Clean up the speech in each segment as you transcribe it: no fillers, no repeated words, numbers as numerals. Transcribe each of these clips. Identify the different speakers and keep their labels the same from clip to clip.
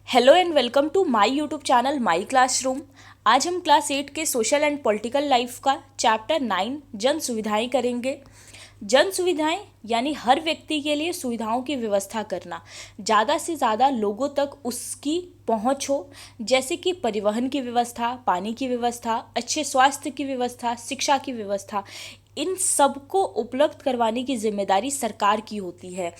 Speaker 1: Hello and welcome to my YouTube channel my classroom. आज हम class 8 के social and political life का chapter 9 जन सुविधाएं करेंगे। जन सुविधाएं यानी हर व्यक्ति के लिए सुविधाओं की व्यवस्था करना, ज़्यादा से ज़्यादा लोगों तक उसकी पहुंच हो, जैसे कि परिवहन की व्यवस्था, पानी की व्यवस्था, अच्छे स्वास्थ्य की व्यवस्था, शिक्षा की व्यवस्था। इन सबको उपलब्ध करवाने की जिम्मेदारी सरकार की होती है।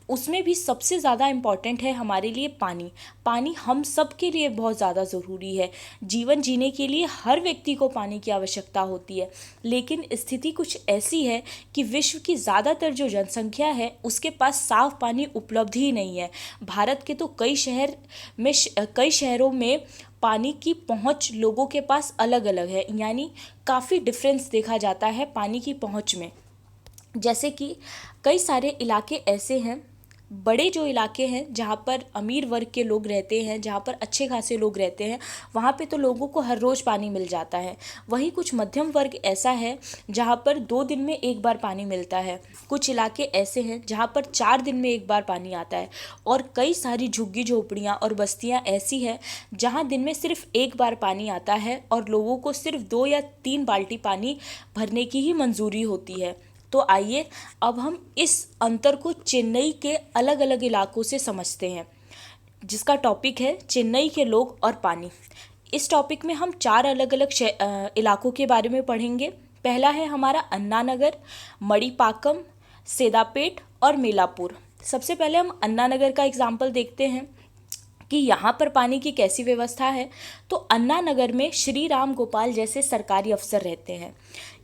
Speaker 1: उसमें भी सबसे ज़्यादा इम्पॉर्टेंट है हमारे लिए पानी। पानी हम सब के लिए बहुत ज़्यादा ज़रूरी है। जीवन जीने के लिए हर व्यक्ति को पानी की आवश्यकता होती है, लेकिन स्थिति कुछ ऐसी है कि विश्व की ज़्यादातर जो जनसंख्या है उसके पास साफ पानी उपलब्ध ही नहीं है। भारत के तो कई शहरों में पानी की पहुंच लोगों के पास अलग अलग है, यानी काफ़ी डिफरेंस देखा जाता है पानी की पहुंच में। जैसे कि कई सारे इलाके ऐसे हैं, बड़े जो इलाके हैं जहाँ पर अमीर वर्ग के लोग रहते हैं, जहाँ पर अच्छे खासे लोग रहते हैं, वहाँ पे तो लोगों को हर रोज़ पानी मिल जाता है। वहीं कुछ मध्यम वर्ग ऐसा है जहाँ पर 2 दिन में एक बार पानी मिलता है। कुछ इलाके ऐसे हैं जहाँ पर 4 दिन में एक बार पानी आता है। और कई सारी झुग्गी झोपड़ियाँ और बस्तियाँ ऐसी हैं जहाँ दिन में सिर्फ एक बार पानी आता है और लोगों को सिर्फ 2 या 3 बाल्टी पानी भरने की ही मंजूरी होती है। तो आइए अब हम इस अंतर को चेन्नई के अलग अलग इलाकों से समझते हैं, जिसका टॉपिक है चेन्नई के लोग और पानी। इस टॉपिक में हम 4 अलग अलग इलाकों के बारे में पढ़ेंगे। पहला है हमारा अन्ना नगर, मणिपाकम, सेदापेट और मेलापुर। सबसे पहले हम अन्ना नगर का एग्जाम्पल देखते हैं कि यहाँ पर पानी की कैसी व्यवस्था है। तो अन्ना नगर में श्री राम गोपाल जैसे सरकारी अफसर रहते हैं।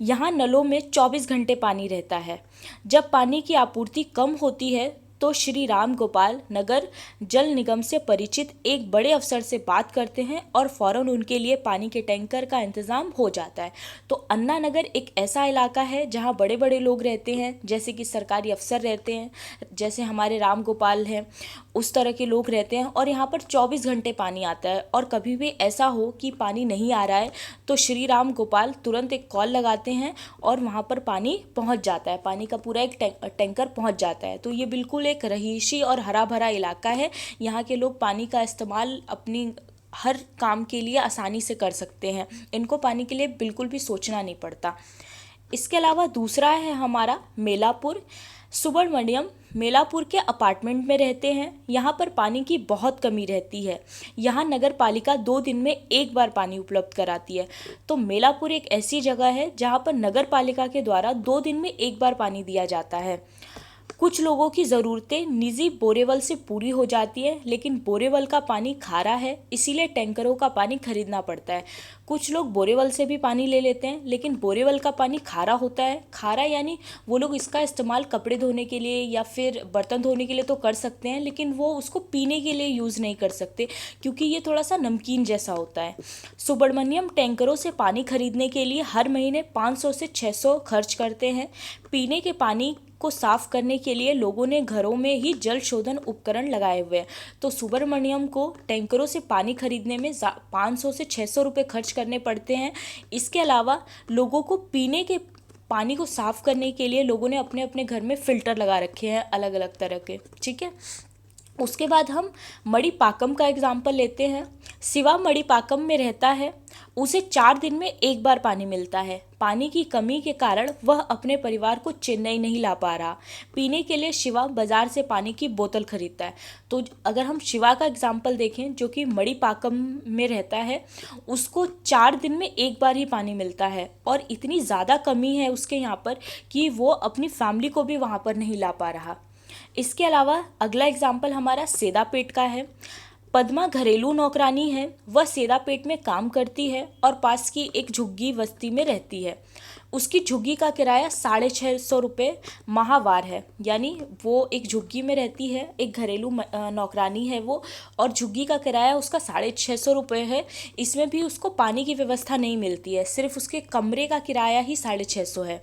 Speaker 1: यहाँ नलों में 24 घंटे पानी रहता है। जब पानी की आपूर्ति कम होती है तो श्री राम गोपाल नगर जल निगम से परिचित एक बड़े अफसर से बात करते हैं और फौरन उनके लिए पानी के टैंकर का इंतज़ाम हो जाता है। तो अन्ना नगर एक ऐसा इलाका है जहाँ बड़े बड़े लोग रहते हैं, जैसे कि सरकारी अफसर रहते हैं, जैसे हमारे राम गोपाल हैं, उस तरह के लोग रहते हैं। और यहाँ पर 24 घंटे पानी आता है। और कभी भी ऐसा हो कि पानी नहीं आ रहा है तो श्री राम गोपाल तुरंत एक कॉल लगाते हैं और वहाँ पर पानी पहुँच जाता है, पानी का पूरा एक टैंकर पहुँच जाता है। तो ये बिल्कुल एक रहीशी और हरा भरा इलाका है। यहाँ के लोग पानी का इस्तेमाल अपनी हर काम के लिए आसानी से कर सकते हैं। इनको पानी के लिए बिल्कुल भी सोचना नहीं पड़ता। इसके अलावा दूसरा है हमारा मेलापुर। सुब्रमण्यम मेलापुर के अपार्टमेंट में रहते हैं। यहाँ पर पानी की बहुत कमी रहती है। यहाँ नगर पालिका 2 दिन में एक बार पानी उपलब्ध कराती है। तो मेलापुर एक ऐसी जगह है जहाँ पर नगर पालिका के द्वारा 2 दिन में एक बार पानी दिया जाता है। कुछ लोगों की ज़रूरतें निजी बोरेवल से पूरी हो जाती है, लेकिन बोरेवल का पानी खारा है, इसीलिए टैंकरों का पानी खरीदना पड़ता है। कुछ लोग बोरेवल से भी पानी ले लेते हैं, लेकिन बोरेवल का पानी खारा होता है। खारा यानी वो लोग इसका इस्तेमाल कपड़े धोने के लिए या फिर बर्तन धोने के लिए तो कर सकते हैं, लेकिन वो उसको पीने के लिए यूज़ नहीं कर सकते, क्योंकि ये थोड़ा सा नमकीन जैसा होता है। सुब्रमण्यम टैंकरों से पानी खरीदने के लिए हर महीने 500 से 600 खर्च करते हैं। पीने के पानी को साफ करने के लिए लोगों ने घरों में ही जल शोधन उपकरण लगाए हुए हैं। तो सुब्रमण्यम को टैंकरों से पानी खरीदने में 500 से 600 रुपये खर्च करने पड़ते हैं। इसके अलावा लोगों को पीने के पानी को साफ करने के लिए लोगों ने अपने अपने घर में फ़िल्टर लगा रखे हैं अलग अलग तरह के। ठीक है। उसके बाद हम मणिपाकम का एग्जाम्पल लेते हैं। शिवा मणिपाकम में रहता है। उसे 4 दिन में एक बार पानी मिलता है। पानी की कमी के कारण वह अपने परिवार को चेन्नई नहीं ला पा रहा। पीने के लिए शिवा बाजार से पानी की बोतल खरीदता है। तो अगर हम शिवा का एग्जाम्पल देखें, जो कि मणिपाकम में रहता है, उसको 4 दिन में एक बार ही पानी मिलता है और इतनी ज़्यादा कमी है उसके यहाँ पर कि वो अपनी फैमिली को भी वहाँ पर नहीं ला पा रहा। इसके अलावा अगला एग्जाम्पल हमारा सेदापेट का है। पद्मा घरेलू नौकरानी है। वह सेदापेट में काम करती है और पास की एक झुग्गी बस्ती में रहती है। उसकी झुग्गी का किराया 650 रुपये माहवार है, यानी वो एक झुग्गी में रहती है, एक घरेलू नौकरानी है वो, और झुग्गी का किराया उसका 650 रुपये है। इसमें भी उसको पानी की व्यवस्था नहीं मिलती है, सिर्फ उसके कमरे का किराया ही 650 है।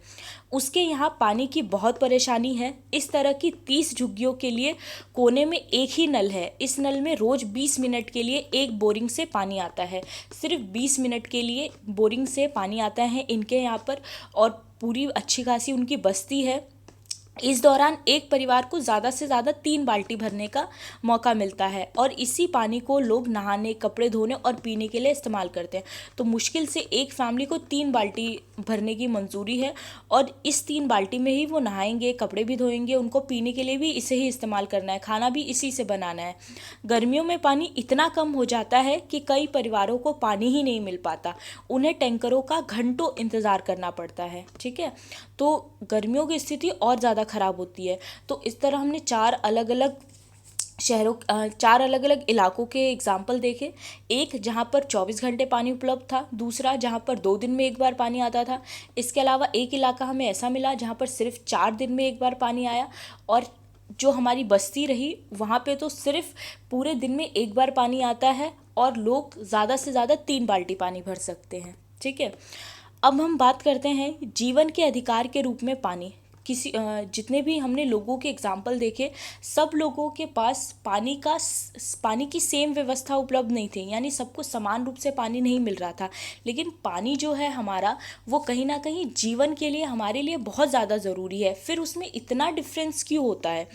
Speaker 1: उसके यहाँ पानी की बहुत परेशानी है। इस तरह की 30 झुग्गियों के लिए कोने में एक ही नल है। इस नल में रोज़ 20 मिनट के लिए एक बोरिंग से पानी आता है। सिर्फ 20 मिनट के लिए बोरिंग से पानी आता है इनके यहाँ पर। और पूरी अच्छी खासी उनकी बस्ती है। इस दौरान एक परिवार को ज़्यादा से ज़्यादा 3 बाल्टी भरने का मौका मिलता है और इसी पानी को लोग नहाने, कपड़े धोने और पीने के लिए इस्तेमाल करते हैं। तो मुश्किल से एक फैमिली को 3 बाल्टी भरने की मंजूरी है और इस 3 बाल्टी में ही वो नहाएंगे, कपड़े भी धोएंगे, उनको पीने के लिए भी इसे ही इस्तेमाल करना है, खाना भी इसी से बनाना है। गर्मियों में पानी इतना कम हो जाता है कि कई परिवारों को पानी ही नहीं मिल पाता, उन्हें टैंकरों का घंटों इंतज़ार करना पड़ता है। ठीक है, तो गर्मियों की स्थिति और ज़्यादा ख़राब होती है। तो इस तरह हमने चार अलग अलग इलाकों के एग्जाम्पल देखे। एक जहाँ पर 24 घंटे पानी उपलब्ध था, दूसरा जहाँ पर 2 दिन में एक बार पानी आता था। इसके अलावा एक इलाका हमें ऐसा मिला जहाँ पर सिर्फ 4 दिन में एक बार पानी आया, और जो हमारी बस्ती रही वहाँ पे तो सिर्फ पूरे दिन में एक बार पानी आता है और लोग ज़्यादा से ज़्यादा 3 बाल्टी पानी भर सकते हैं। ठीक है, अब हम बात करते हैं जीवन के अधिकार के रूप में पानी। जितने भी हमने लोगों के एग्जाम्पल देखे, सब लोगों के पास पानी की सेम व्यवस्था उपलब्ध नहीं थी, यानी सबको समान रूप से पानी नहीं मिल रहा था। लेकिन पानी जो है हमारा, वो कहीं ना कहीं जीवन के लिए, हमारे लिए बहुत ज़्यादा ज़रूरी है। फिर उसमें इतना डिफरेंस क्यों होता है?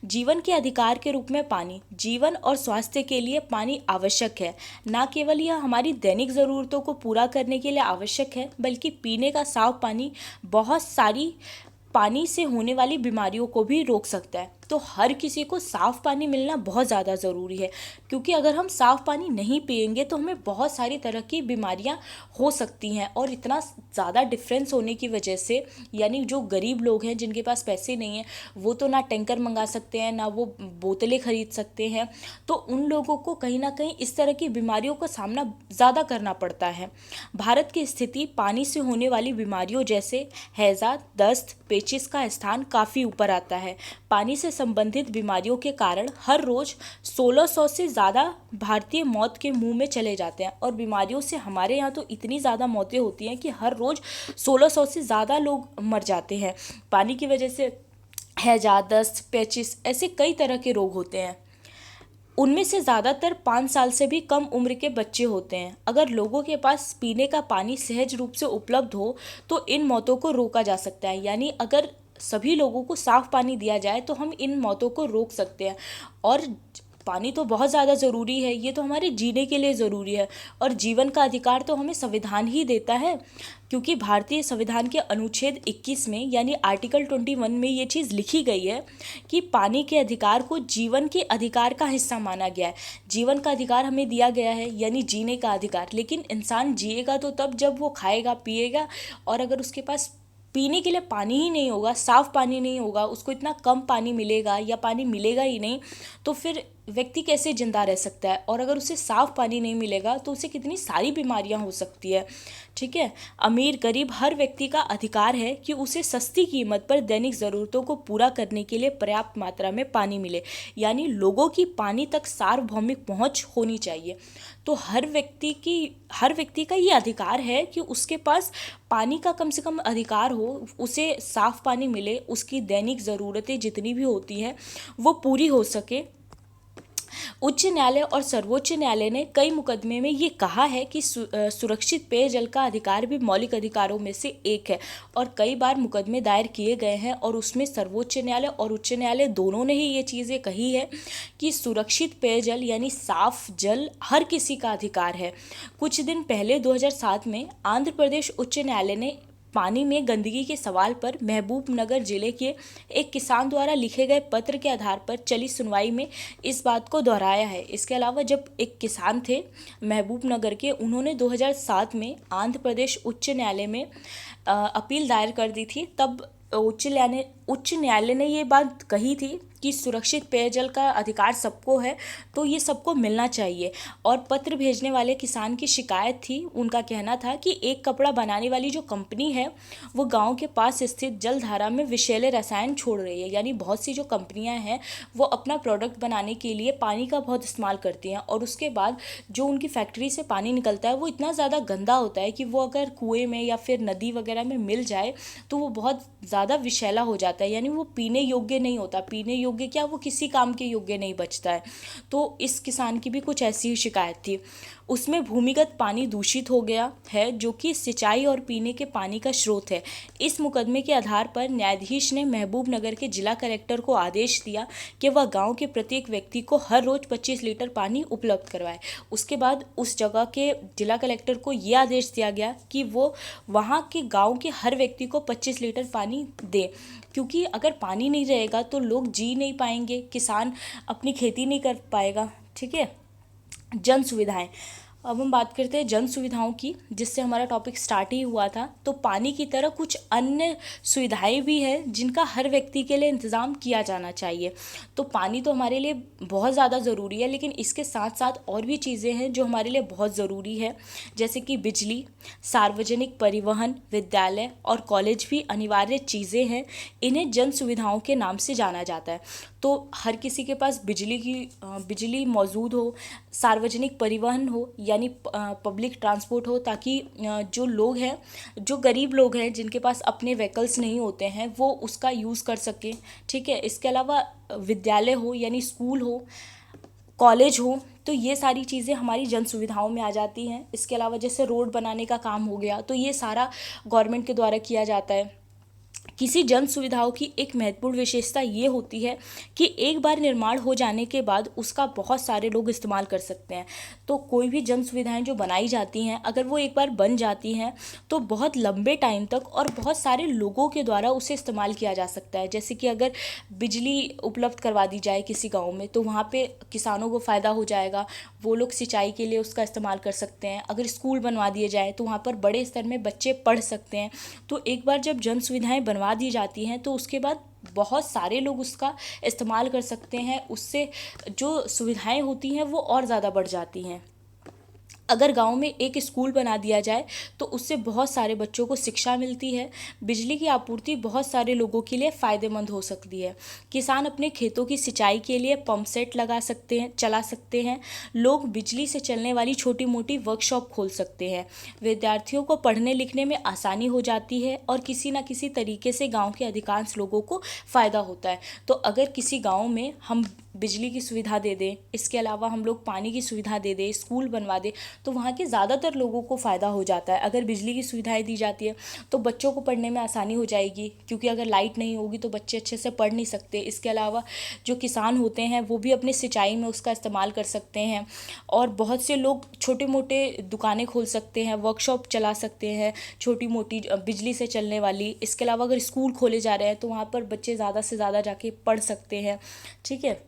Speaker 1: जीवन के अधिकार के रूप में पानी, जीवन और स्वास्थ्य के लिए पानी आवश्यक है। ना केवल यह हमारी दैनिक ज़रूरतों को पूरा करने के लिए आवश्यक है, बल्कि पीने का साफ पानी बहुत सारी पानी से होने वाली बीमारियों को भी रोक सकता है। तो हर किसी को साफ़ पानी मिलना बहुत ज़्यादा ज़रूरी है, क्योंकि अगर हम साफ़ पानी नहीं पिएंगे तो हमें बहुत सारी तरह की बीमारियां हो सकती हैं। और इतना ज़्यादा डिफरेंस होने की वजह से, यानी जो गरीब लोग हैं जिनके पास पैसे नहीं हैं, वो तो ना टैंकर मंगा सकते हैं, ना वो बोतलें खरीद सकते हैं। तो उन लोगों को कहीं ना कहीं इस तरह की बीमारियों का सामना ज़्यादा करना पड़ता है। भारत की स्थिति पानी से होने वाली बीमारियों जैसे हैज़ा, दस्त, पेचिश का स्थान काफ़ी ऊपर आता है। पानी से संबंधित बीमारियों के कारण हर रोज़ 1600 से ज़्यादा भारतीय मौत के मुंह में चले जाते हैं। और बीमारियों से हमारे यहाँ तो इतनी ज़्यादा मौतें होती हैं कि हर रोज़ 1600 से ज़्यादा लोग मर जाते हैं पानी की वजह से। हैजा, दस्त, पेचिस, ऐसे कई तरह के रोग होते हैं। उनमें से ज़्यादातर 5 साल से भी कम उम्र के बच्चे होते हैं। अगर लोगों के पास पीने का पानी सहज रूप से उपलब्ध हो तो इन मौतों को रोका जा सकता है। यानी अगर सभी लोगों को साफ पानी दिया जाए तो हम इन मौतों को रोक सकते हैं। और पानी तो बहुत ज़्यादा ज़रूरी है, ये तो हमारे जीने के लिए ज़रूरी है। और जीवन का अधिकार तो हमें संविधान ही देता है, क्योंकि भारतीय संविधान के अनुच्छेद 21 में, यानी आर्टिकल 21 में ये चीज़ लिखी गई है कि पानी के अधिकार को जीवन के अधिकार का हिस्सा माना गया है। जीवन का अधिकार हमें दिया गया है, यानी जीने का अधिकार। लेकिन इंसान जिएगा तो तब जब वो खाएगा, पिएगा, और अगर उसके पास पीने के लिए पानी ही नहीं होगा, साफ़ पानी नहीं होगा, उसको इतना कम पानी मिलेगा या पानी मिलेगा ही नहीं, तो फिर व्यक्ति कैसे जिंदा रह सकता है? और अगर उसे साफ़ पानी नहीं मिलेगा तो उसे कितनी सारी बीमारियां हो सकती है। ठीक है, अमीर गरीब हर व्यक्ति का अधिकार है कि उसे सस्ती कीमत पर दैनिक ज़रूरतों को पूरा करने के लिए पर्याप्त मात्रा में पानी मिले। यानी लोगों की पानी तक सार्वभौमिक पहुंच होनी चाहिए। तो हर व्यक्ति का ये अधिकार है कि उसके पास पानी का कम से कम अधिकार हो, उसे साफ़ पानी मिले, उसकी दैनिक ज़रूरतें जितनी भी होती हैं वो पूरी हो सके। उच्च न्यायालय और सर्वोच्च न्यायालय ने कई मुकदमे में ये कहा है कि सुरक्षित पेयजल का अधिकार भी मौलिक अधिकारों में से एक है। और कई बार मुकदमे दायर किए गए हैं और उसमें सर्वोच्च न्यायालय और उच्च न्यायालय दोनों ने ही ये चीज़ें कही है कि सुरक्षित पेयजल यानी साफ जल हर किसी का अधिकार है। कुछ दिन पहले 2007 में आंध्र प्रदेश उच्च न्यायालय ने पानी में गंदगी के सवाल पर महबूबनगर जिले के एक किसान द्वारा लिखे गए पत्र के आधार पर चली सुनवाई में इस बात को दोहराया है। इसके अलावा जब एक किसान थे महबूबनगर के, उन्होंने 2007 में आंध्र प्रदेश उच्च न्यायालय में अपील दायर कर दी थी, तब उच्च न्यायालय ने ये बात कही थी कि सुरक्षित पेयजल का अधिकार सबको है, तो ये सबको मिलना चाहिए। और पत्र भेजने वाले किसान की शिकायत थी, उनका कहना था कि एक कपड़ा बनाने वाली जो कंपनी है वो गांव के पास स्थित जलधारा में विषैले रसायन छोड़ रही है। यानी बहुत सी जो कंपनियां हैं वो अपना प्रोडक्ट बनाने के लिए पानी का बहुत इस्तेमाल करती हैं, और उसके बाद जो उनकी फैक्ट्री से पानी निकलता है वो इतना ज़्यादा गंदा होता है कि वो अगर कुएँ में या फिर नदी वगैरह में मिल जाए तो वो बहुत ज़्यादा विषैला हो जाता है, यानी वो पीने योग्य नहीं होता। पीने योग्य क्या, वो किसी काम के योग्य नहीं बचता है। तो इस किसान की भी कुछ ऐसी ही शिकायत थी। उसमें भूमिगत पानी दूषित हो गया है, जो कि सिंचाई और पीने के पानी का स्रोत है। इस मुकदमे के आधार पर न्यायाधीश ने महबूब नगर के जिला कलेक्टर को आदेश दिया कि वह गांव के प्रत्येक व्यक्ति को हर रोज 25 लीटर पानी उपलब्ध करवाए। उसके बाद उस जगह के जिला कलेक्टर को ये आदेश दिया गया कि वो वहाँ के गांव के हर व्यक्ति को 25 लीटर पानी दे, क्योंकि अगर पानी नहीं रहेगा तो लोग जी नहीं पाएंगे, किसान अपनी खेती नहीं कर पाएगा। ठीक है। जन सुविधाएं। अब हम बात करते हैं जन सुविधाओं की, जिससे हमारा टॉपिक स्टार्ट ही हुआ था। तो पानी की तरह कुछ अन्य सुविधाएं भी हैं जिनका हर व्यक्ति के लिए इंतज़ाम किया जाना चाहिए। तो पानी तो हमारे लिए बहुत ज़्यादा ज़रूरी है, लेकिन इसके साथ साथ और भी चीज़ें हैं जो हमारे लिए बहुत ज़रूरी है, जैसे कि बिजली, सार्वजनिक परिवहन, विद्यालय और कॉलेज भी अनिवार्य चीज़ें हैं। इन्हें जन सुविधाओं के नाम से जाना जाता है। तो हर किसी के पास बिजली मौजूद हो, सार्वजनिक परिवहन हो यानी पब्लिक ट्रांसपोर्ट हो, ताकि जो लोग हैं, जो गरीब लोग हैं जिनके पास अपने व्हीकल्स नहीं होते हैं, वो उसका यूज़ कर सकें। ठीक है। इसके अलावा विद्यालय हो यानी स्कूल हो, कॉलेज हो, तो ये सारी चीज़ें हमारी जन सुविधाओं में आ जाती हैं। इसके अलावा जैसे रोड बनाने का काम हो गया, तो ये सारा गवर्नमेंट के द्वारा किया जाता है। किसी जन सुविधाओं की एक महत्वपूर्ण विशेषता ये होती है कि एक बार निर्माण हो जाने के बाद उसका बहुत सारे लोग इस्तेमाल कर सकते हैं। तो कोई भी जन सुविधाएं जो बनाई जाती हैं, अगर वो एक बार बन जाती हैं तो बहुत लंबे टाइम तक और बहुत सारे लोगों के द्वारा उसे इस्तेमाल किया जा सकता है। जैसे कि अगर बिजली उपलब्ध करवा दी जाए किसी गाँव में, तो वहाँ पे किसानों को फ़ायदा हो जाएगा, वो लोग सिंचाई के लिए उसका इस्तेमाल कर सकते हैं। अगर स्कूल बनवा दिए जाए तो वहाँ पर बड़े स्तर में बच्चे पढ़ सकते हैं। तो एक बार जब जन सुविधाएं बनवा दी जाती हैं तो उसके बाद बहुत सारे लोग उसका इस्तेमाल कर सकते हैं। उससे जो सुविधाएं होती हैं वो और ज़्यादा बढ़ जाती हैं। अगर गांव में एक स्कूल बना दिया जाए तो उससे बहुत सारे बच्चों को शिक्षा मिलती है। बिजली की आपूर्ति बहुत सारे लोगों के लिए फ़ायदेमंद हो सकती है। किसान अपने खेतों की सिंचाई के लिए पंप सेट चला सकते हैं। लोग बिजली से चलने वाली छोटी मोटी वर्कशॉप खोल सकते हैं। विद्यार्थियों को पढ़ने लिखने में आसानी हो जाती है और किसी न किसी तरीके से गाँव के अधिकांश लोगों को फ़ायदा होता है। तो अगर किसी गाँव में हम बिजली की सुविधा दे दें, इसके अलावा हम लोग पानी की सुविधा दे दें, स्कूल बनवा दें, तो वहाँ के ज़्यादातर लोगों को फ़ायदा हो जाता है। अगर बिजली की सुविधाएं दी जाती है तो बच्चों को पढ़ने में आसानी हो जाएगी, क्योंकि अगर लाइट नहीं होगी तो बच्चे अच्छे से पढ़ नहीं सकते। इसके अलावा जो किसान होते हैं वो भी अपनी सिंचाई में उसका इस्तेमाल कर सकते हैं, और बहुत से लोग छोटे मोटे दुकानें खोल सकते हैं, वर्कशॉप चला सकते हैं छोटी मोटी बिजली से चलने वाली। इसके अलावा अगर स्कूल खोले जा रहे हैं तो वहाँ पर बच्चे ज़्यादा से ज़्यादा जाके पढ़ सकते हैं। ठीक है।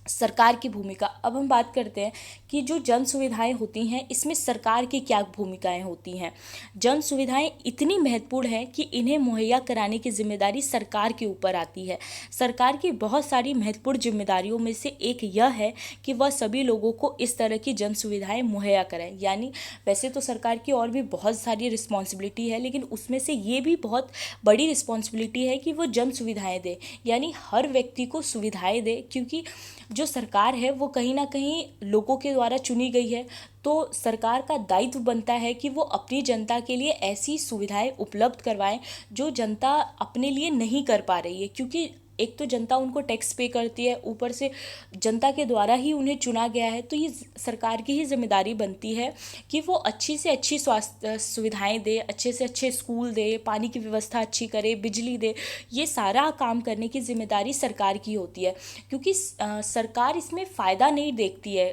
Speaker 1: सरकार की भूमिका। अब हम बात करते हैं कि जो जन सुविधाएं होती हैं इसमें सरकार की क्या भूमिकाएं होती हैं। जन सुविधाएं इतनी महत्वपूर्ण हैं कि इन्हें मुहैया कराने की जिम्मेदारी सरकार के ऊपर आती है। सरकार की बहुत सारी महत्वपूर्ण जिम्मेदारियों में से एक यह है कि वह सभी लोगों को इस तरह की जन सुविधाएं मुहैया कराए। यानी वैसे तो सरकार की और भी बहुत सारी रिस्पॉन्सिबिलिटी है, लेकिन उसमें से ये भी बहुत बड़ी रिस्पॉन्सिबिलिटी है कि वो जन सुविधाएं दे, यानी हर व्यक्ति को सुविधाएं दे। क्योंकि जो सरकार है वो कहीं ना कहीं लोगों के द्वारा चुनी गई है, तो सरकार का दायित्व बनता है कि वो अपनी जनता के लिए ऐसी सुविधाएं उपलब्ध करवाएं जो जनता अपने लिए नहीं कर पा रही है। क्योंकि एक तो जनता उनको टैक्स पे करती है, ऊपर से जनता के द्वारा ही उन्हें चुना गया है, तो ये सरकार की ही जिम्मेदारी बनती है कि वो अच्छी से अच्छी स्वास्थ्य सुविधाएं दे, अच्छे से अच्छे स्कूल दे, पानी की व्यवस्था अच्छी करे, बिजली दे। ये सारा काम करने की जिम्मेदारी सरकार की होती है, क्योंकि सरकार इसमें फ़ायदा नहीं देखती है।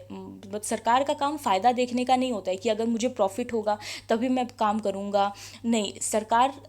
Speaker 1: सरकार का काम फ़ायदा देखने का नहीं होता है कि अगर मुझे प्रॉफिट होगा तभी मैं काम करूँगा। नहीं, सरकार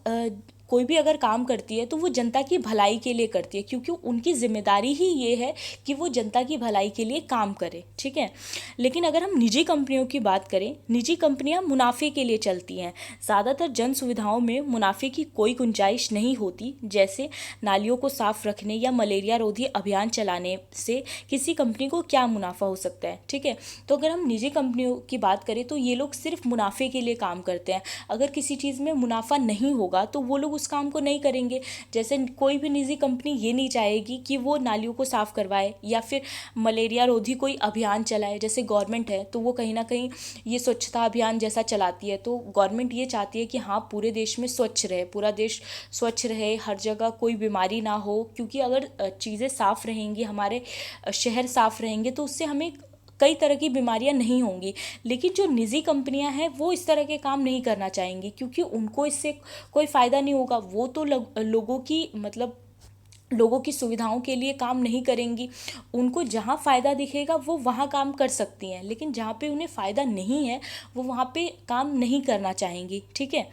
Speaker 1: कोई भी अगर काम करती है तो वो जनता की भलाई के लिए करती है, क्योंकि उनकी जिम्मेदारी ही ये है कि वो जनता की भलाई के लिए काम करे। ठीक है। लेकिन अगर हम निजी कंपनियों की बात करें, निजी कंपनियां मुनाफे के लिए चलती हैं। ज़्यादातर जन सुविधाओं में मुनाफे की कोई गुंजाइश नहीं होती। जैसे नालियों को साफ रखने या मलेरिया रोधी अभियान चलाने से किसी कंपनी को क्या मुनाफा हो सकता है। ठीक है। तो अगर हम निजी कंपनियों की बात करें तो ये लोग सिर्फ मुनाफे के लिए काम करते हैं। अगर किसी चीज़ में मुनाफा नहीं होगा तो वो लोग उस काम को नहीं करेंगे। जैसे कोई भी निजी कंपनी ये नहीं चाहेगी कि वो नालियों को साफ करवाए या फिर मलेरिया रोधी कोई अभियान चलाए। जैसे गवर्नमेंट है तो वो कहीं ना कहीं ये स्वच्छता अभियान जैसा चलाती है, तो गवर्नमेंट ये चाहती है कि हाँ पूरे देश में स्वच्छ रहे, पूरा देश स्वच्छ रहे, हर जगह कोई बीमारी ना हो। क्योंकि अगर चीज़ें साफ रहेंगी, हमारे शहर साफ रहेंगे, तो उससे हमें कई तरह की बीमारियां नहीं होंगी। लेकिन जो निजी कंपनियां हैं वो इस तरह के काम नहीं करना चाहेंगी, क्योंकि उनको इससे कोई फ़ायदा नहीं होगा। वो तो लोगों की मतलब लोगों की सुविधाओं के लिए काम नहीं करेंगी। उनको जहाँ फ़ायदा दिखेगा वो वहाँ काम कर सकती हैं, लेकिन जहाँ पे उन्हें फ़ायदा नहीं है वो वहाँ पे काम नहीं करना चाहेंगी। ठीक है।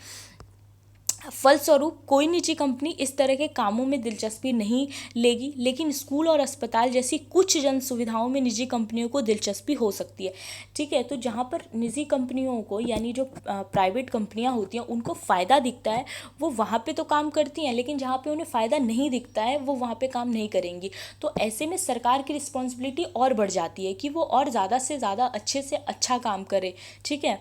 Speaker 1: फलस्वरूप कोई निजी कंपनी इस तरह के कामों में दिलचस्पी नहीं लेगी, लेकिन स्कूल और अस्पताल जैसी कुछ जन सुविधाओं में निजी कंपनियों को दिलचस्पी हो सकती है। ठीक है। तो जहाँ पर निजी कंपनियों को, यानी जो प्राइवेट कंपनियाँ होती हैं, उनको फ़ायदा दिखता है वो वहाँ पे तो काम करती हैं, लेकिन जहाँ पे उन्हें फ़ायदा नहीं दिखता है वो वहाँ पे काम नहीं करेंगी। तो ऐसे में सरकार की रिस्पॉन्सिबिलिटी और बढ़ जाती है कि वो और ज़्यादा से ज़्यादा अच्छे से अच्छा काम करे। ठीक है।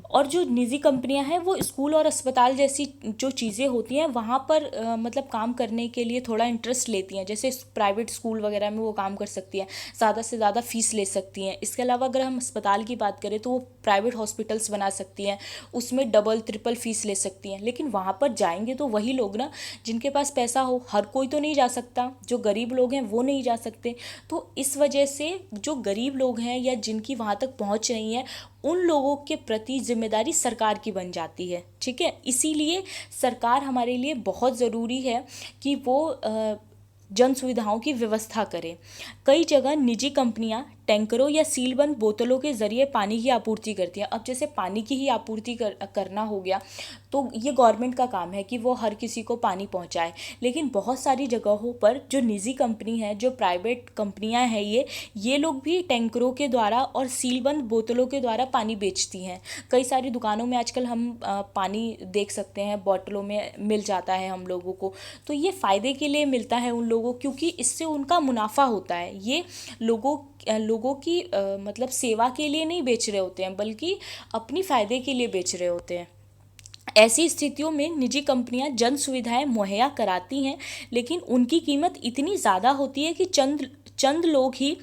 Speaker 1: और जो निजी कंपनियां हैं वो स्कूल और अस्पताल जैसी जो चीज़ें होती हैं वहाँ पर मतलब काम करने के लिए थोड़ा इंटरेस्ट लेती हैं। जैसे प्राइवेट स्कूल वगैरह में वो काम कर सकती हैं, ज़्यादा से ज़्यादा फीस ले सकती हैं। इसके अलावा अगर हम अस्पताल की बात करें तो वो प्राइवेट हॉस्पिटल्स बना सकती हैं, उसमें डबल ट्रिपल फीस ले सकती हैं। लेकिन वहाँ पर जाएंगे तो वही लोग ना जिनके पास पैसा हो, हर कोई तो नहीं जा सकता, जो गरीब लोग हैं वो नहीं जा सकते। तो इस वजह से जो गरीब लोग हैं या जिनकी वहाँ तक पहुँच नहीं है, उन लोगों के प्रति जिम्मेदारी सरकार की बन जाती है। ठीक है। इसीलिए सरकार हमारे लिए बहुत ज़रूरी है कि वो जन सुविधाओं की व्यवस्था करे। कई जगह निजी कंपनियां टैंकरों या सीलबंद बोतलों के ज़रिए पानी की आपूर्ति करती हैं। अब जैसे पानी की ही आपूर्ति करना हो गया तो ये गवर्नमेंट का काम है कि वो हर किसी को पानी पहुंचाए। लेकिन बहुत सारी जगहों पर जो निजी कंपनी है, जो प्राइवेट कंपनियां हैं, ये लोग भी टैंकरों के द्वारा और सीलबंद बोतलों के द्वारा पानी बेचती हैं। कई सारी दुकानों में आजकल हम पानी देख सकते हैं, बोतलों में मिल जाता है हम लोगों को। तो ये फ़ायदे के लिए मिलता है उन लोगों, क्योंकि इससे उनका मुनाफा होता है। ये लोगों की मतलब सेवा के लिए नहीं बेच रहे होते हैं, बल्कि अपनी फ़ायदे के लिए बेच रहे होते हैं। ऐसी स्थितियों में निजी कंपनियां जन सुविधाएं मुहैया कराती हैं, लेकिन उनकी कीमत इतनी ज़्यादा होती है कि चंद लोग ही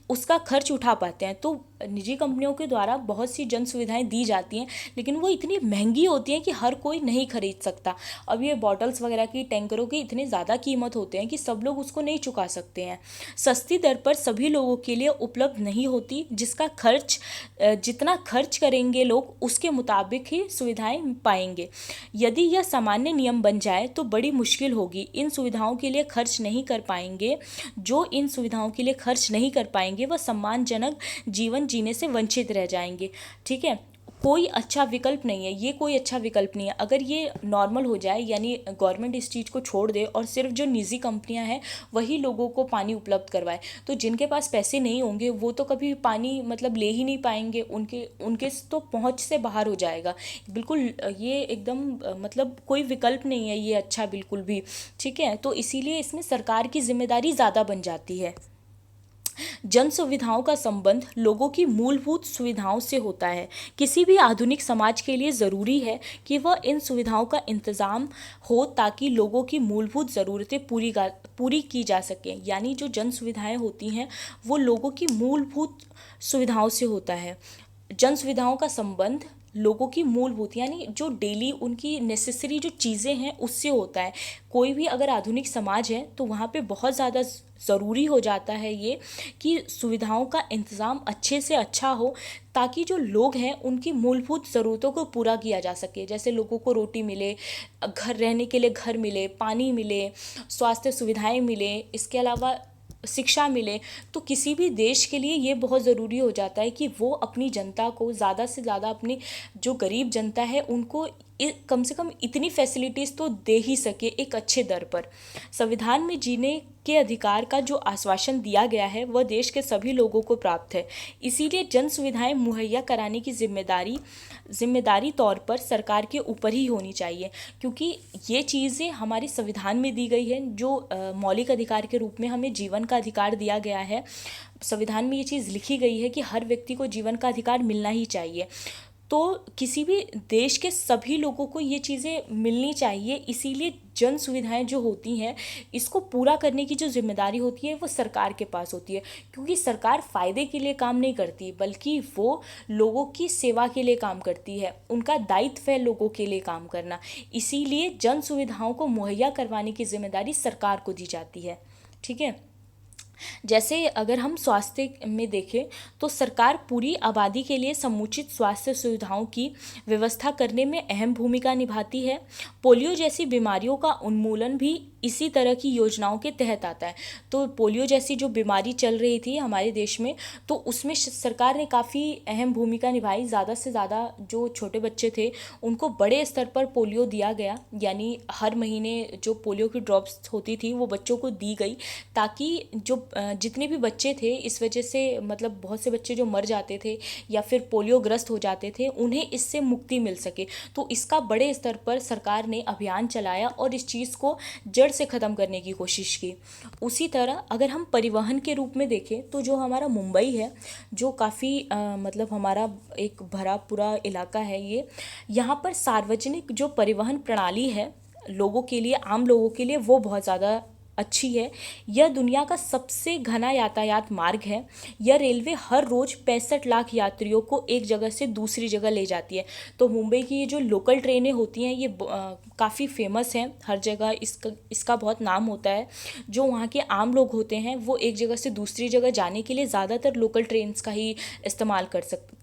Speaker 1: उसका खर्च उठा पाते हैं। तो निजी कंपनियों के द्वारा बहुत सी जन सुविधाएं दी जाती हैं, लेकिन वो इतनी महंगी होती हैं कि हर कोई नहीं खरीद सकता। अब ये बॉटल्स वगैरह की, टैंकरों की इतनी ज़्यादा कीमत होते हैं कि सब लोग उसको नहीं चुका सकते हैं। सस्ती दर पर सभी लोगों के लिए उपलब्ध नहीं होती, जिसका खर्च जितना खर्च करेंगे लोग उसके मुताबिक ही सुविधाएं पाएंगे। यदि यह सामान्य नियम बन जाए तो बड़ी मुश्किल होगी। इन सुविधाओं के लिए खर्च नहीं कर पाएंगे जो इन सुविधाओं के लिए खर्च नहीं कर पाएंगे वह सम्मानजनक जीवन जीने से वंचित रह जाएंगे। ठीक है। कोई अच्छा विकल्प नहीं है, ये कोई अच्छा विकल्प नहीं है। अगर ये नॉर्मल हो जाए, यानी गवर्नमेंट इस चीज़ को छोड़ दे और सिर्फ जो निजी कंपनियां हैं वही लोगों को पानी उपलब्ध करवाए, तो जिनके पास पैसे नहीं होंगे वो तो कभी पानी मतलब ले ही नहीं पाएंगे, उनके तो पहुंच से बाहर हो जाएगा। बिल्कुल ये एकदम मतलब कोई विकल्प नहीं है ये अच्छा, बिल्कुल भी। ठीक है। तो इसीलिए इसमें सरकार की जिम्मेदारी ज़्यादा बन जाती है। जन सुविधाओं का संबंध लोगों की मूलभूत सुविधाओं से होता है। किसी भी आधुनिक समाज के लिए ज़रूरी है कि वह इन सुविधाओं का इंतज़ाम हो ताकि लोगों की मूलभूत ज़रूरतें पूरी की जा सकें। यानी जो जन सुविधाएं होती हैं वो लोगों की मूलभूत सुविधाओं से होता है। जन सुविधाओं का संबंध लोगों की मूलभूत, यानी जो डेली उनकी नेसेसरी जो चीज़ें हैं उससे होता है। कोई भी अगर आधुनिक समाज है तो वहाँ पे बहुत ज़्यादा ज़रूरी हो जाता है ये कि सुविधाओं का इंतज़ाम अच्छे से अच्छा हो, ताकि जो लोग हैं उनकी मूलभूत ज़रूरतों को पूरा किया जा सके। जैसे लोगों को रोटी मिले, घर रहने के लिए घर मिले, पानी मिले, स्वास्थ्य सुविधाएं मिले, इसके अलावा शिक्षा मिले। तो किसी भी देश के लिए ये बहुत ज़रूरी हो जाता है कि वो अपनी जनता को ज़्यादा से ज़्यादा, अपनी जो गरीब जनता है उनको कम से कम इतनी फैसिलिटीज़ तो दे ही सके एक अच्छे दर पर। संविधान में जीने के अधिकार का जो आश्वासन दिया गया है वह देश के सभी लोगों को प्राप्त है। इसीलिए जन सुविधाएं मुहैया कराने की जिम्मेदारी तौर पर सरकार के ऊपर ही होनी चाहिए, क्योंकि ये चीज़ें हमारे संविधान में दी गई है। जो मौलिक अधिकार के रूप में हमें जीवन का अधिकार दिया गया है, संविधान में ये चीज़ लिखी गई है कि हर व्यक्ति को जीवन का अधिकार मिलना ही चाहिए। तो किसी भी देश के सभी लोगों को ये चीज़ें मिलनी चाहिए, इसीलिए जन सुविधाएं जो होती हैं इसको पूरा करने की जो जिम्मेदारी होती है वो सरकार के पास होती है, क्योंकि सरकार फ़ायदे के लिए काम नहीं करती बल्कि वो लोगों की सेवा के लिए काम करती है। उनका दायित्व है लोगों के लिए काम करना, इसीलिए जन सुविधाओं को मुहैया करवाने की जिम्मेदारी सरकार को दी जाती है। ठीक है। जैसे अगर हम स्वास्थ्य में देखें तो सरकार पूरी आबादी के लिए समुचित स्वास्थ्य सुविधाओं की व्यवस्था करने में अहम भूमिका निभाती है। पोलियो जैसी बीमारियों का उन्मूलन भी इसी तरह की योजनाओं के तहत आता है। तो पोलियो जैसी जो बीमारी चल रही थी हमारे देश में, तो उसमें सरकार ने काफ़ी अहम भूमिका निभाई। ज़्यादा से ज़्यादा जो छोटे बच्चे थे उनको बड़े स्तर पर पोलियो दिया गया, यानी हर महीने जो पोलियो की ड्रॉप्स होती थी वो बच्चों को दी गई, ताकि जो जितने भी बच्चे थे इस वजह से मतलब बहुत से बच्चे जो मर जाते थे या फिर पोलियो ग्रस्त हो जाते थे उन्हें इससे मुक्ति मिल सके। तो इसका बड़े स्तर पर सरकार ने अभियान चलाया और इस चीज़ को जड़ से ख़त्म करने की कोशिश की। उसी तरह अगर हम परिवहन के रूप में देखें तो जो हमारा मुंबई है, जो काफ़ी मतलब हमारा एक भरा पूरा इलाका है ये, यहाँ पर सार्वजनिक जो परिवहन प्रणाली है लोगों के लिए, आम लोगों के लिए, वो बहुत ज़्यादा अच्छी है। यह दुनिया का सबसे घना यातायात मार्ग है। यह रेलवे हर रोज़ 65 लाख यात्रियों को एक जगह से दूसरी जगह ले जाती है। तो मुंबई की ये जो लोकल ट्रेनें होती हैं ये काफ़ी फेमस हैं, हर जगह इसका बहुत नाम होता है। जो वहाँ के आम लोग होते हैं वो एक जगह से दूसरी जगह जाने के लिए ज़्यादातर लोकल ट्रेन्स का ही इस्तेमाल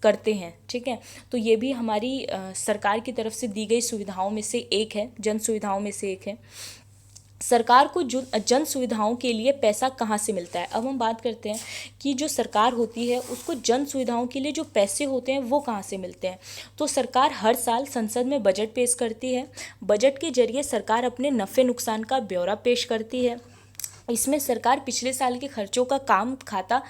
Speaker 1: करते हैं। ठीक है। तो ये भी हमारी सरकार की तरफ से दी गई सुविधाओं में से एक है, जन सुविधाओं में से एक है। सरकार को जो जन सुविधाओं के लिए पैसा कहाँ से मिलता है, अब हम बात करते हैं कि जो सरकार होती है उसको जन सुविधाओं के लिए जो पैसे होते हैं वो कहाँ से मिलते हैं। तो सरकार हर साल संसद में बजट पेश करती है। बजट के जरिए सरकार अपने नफ़े नुकसान का ब्यौरा पेश करती है। इसमें सरकार पिछले साल के खर्चों का काम खाता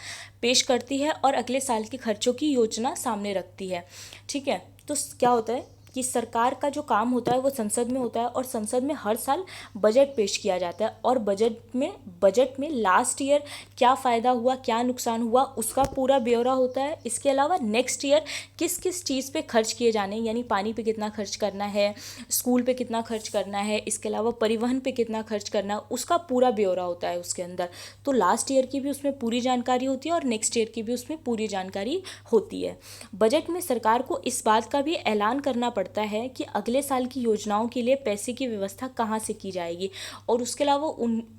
Speaker 1: पेश करती है और अगले साल के खर्चों की योजना सामने रखती है। ठीक है। तो क्या होता है कि सरकार का जो काम होता है वो संसद में होता है और संसद में हर साल बजट पेश किया जाता है और बजट में लास्ट ईयर क्या फ़ायदा हुआ, क्या नुकसान हुआ, उसका पूरा ब्यौरा होता है। इसके अलावा नेक्स्ट ईयर किस किस चीज़ पे खर्च किए जाने, यानी पानी पे कितना खर्च करना है, स्कूल पे कितना खर्च करना है, इसके अलावा परिवहन पे कितना खर्च करना है, उसका पूरा ब्यौरा होता है उसके अंदर। तो लास्ट ईयर की भी उसमें पूरी जानकारी होती है और नेक्स्ट ईयर की भी उसमें पूरी जानकारी होती है। बजट में सरकार को इस बात का भी ऐलान करना पड़ता है कि अगले साल की योजनाओं के लिए पैसे की व्यवस्था कहाँ से की जाएगी, और उसके अलावा